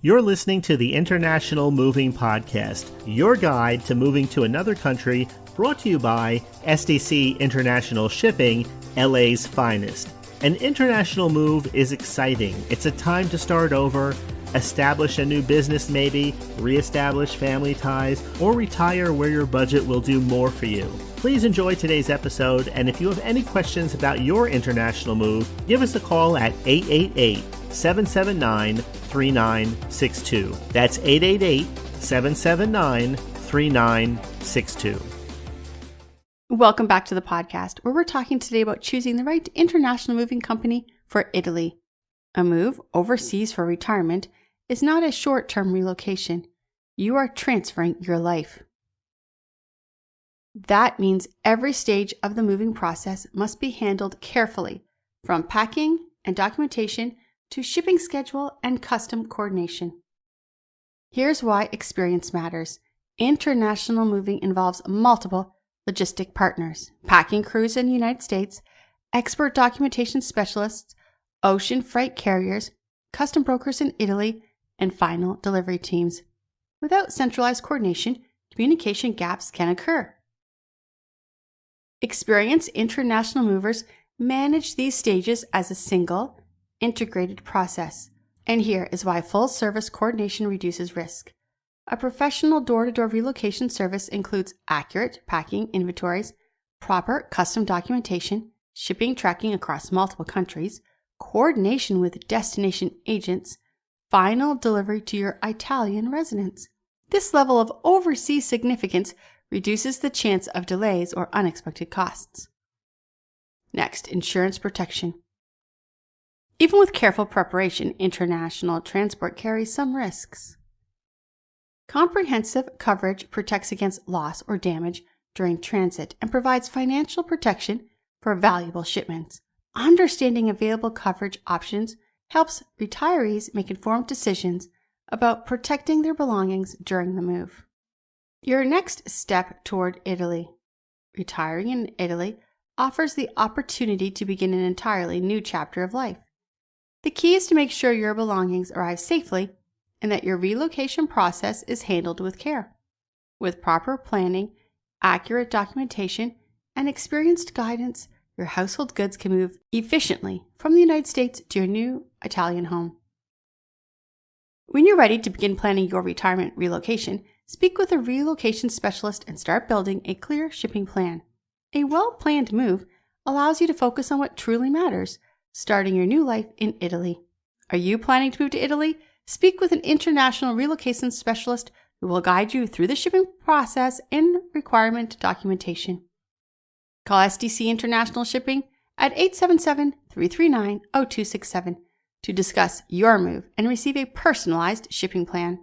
You're listening to the International Moving Podcast, your guide to moving to another country, brought to you by SDC International Shipping, LA's finest. An international move is exciting. It's a time to start over, establish a new business maybe, reestablish family ties, or retire where your budget will do more for you. Please enjoy today's episode, and if you have any questions about your international move, give us a call at 888-779-3962. That's 888-779-3962. Welcome back to the podcast, where we're talking today about choosing the right international moving company for Italy. A move overseas for retirement is not a short-term relocation. You are transferring your life. That means every stage of the moving process must be handled carefully, from packing and documentation to shipping schedule and custom coordination. Here's why experience matters. International moving involves multiple logistic partners, packing crews in the United States, expert documentation specialists, ocean freight carriers, custom brokers in Italy, and final delivery teams. Without centralized coordination, communication gaps can occur. Experienced international movers manage these stages as a single, integrated process. And here is why full-service coordination reduces risk. A professional door-to-door relocation service includes accurate packing inventories, proper custom documentation, shipping tracking across multiple countries, coordination with destination agents, final delivery to your Italian residence. This level of overseas significance reduces the chance of delays or unexpected costs. Next, insurance protection. Even with careful preparation, international transport carries some risks. Comprehensive coverage protects against loss or damage during transit and provides financial protection for valuable shipments. Understanding available coverage options helps retirees make informed decisions about protecting their belongings during the move. Your next step toward Italy. Retiring in Italy offers the opportunity to begin an entirely new chapter of life. The key is to make sure your belongings arrive safely and that your relocation process is handled with care. With proper planning, accurate documentation, and experienced guidance, your household goods can move efficiently from the United States to your new Italian home. When you're ready to begin planning your retirement relocation, speak with a relocation specialist and start building a clear shipping plan. A well-planned move allows you to focus on what truly matters, starting your new life in Italy. Are you planning to move to Italy? Speak with an international relocation specialist who will guide you through the shipping process and requirement documentation. Call SDC International Shipping at 877-339-0267 to discuss your move and receive a personalized shipping plan.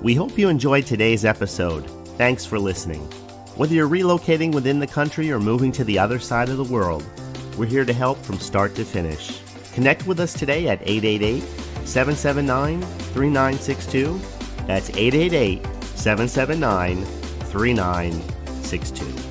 We hope you enjoyed today's episode. Thanks for listening. Whether you're relocating within the country or moving to the other side of the world, we're here to help from start to finish. Connect with us today at 888-779-3962. That's 888-779-3962.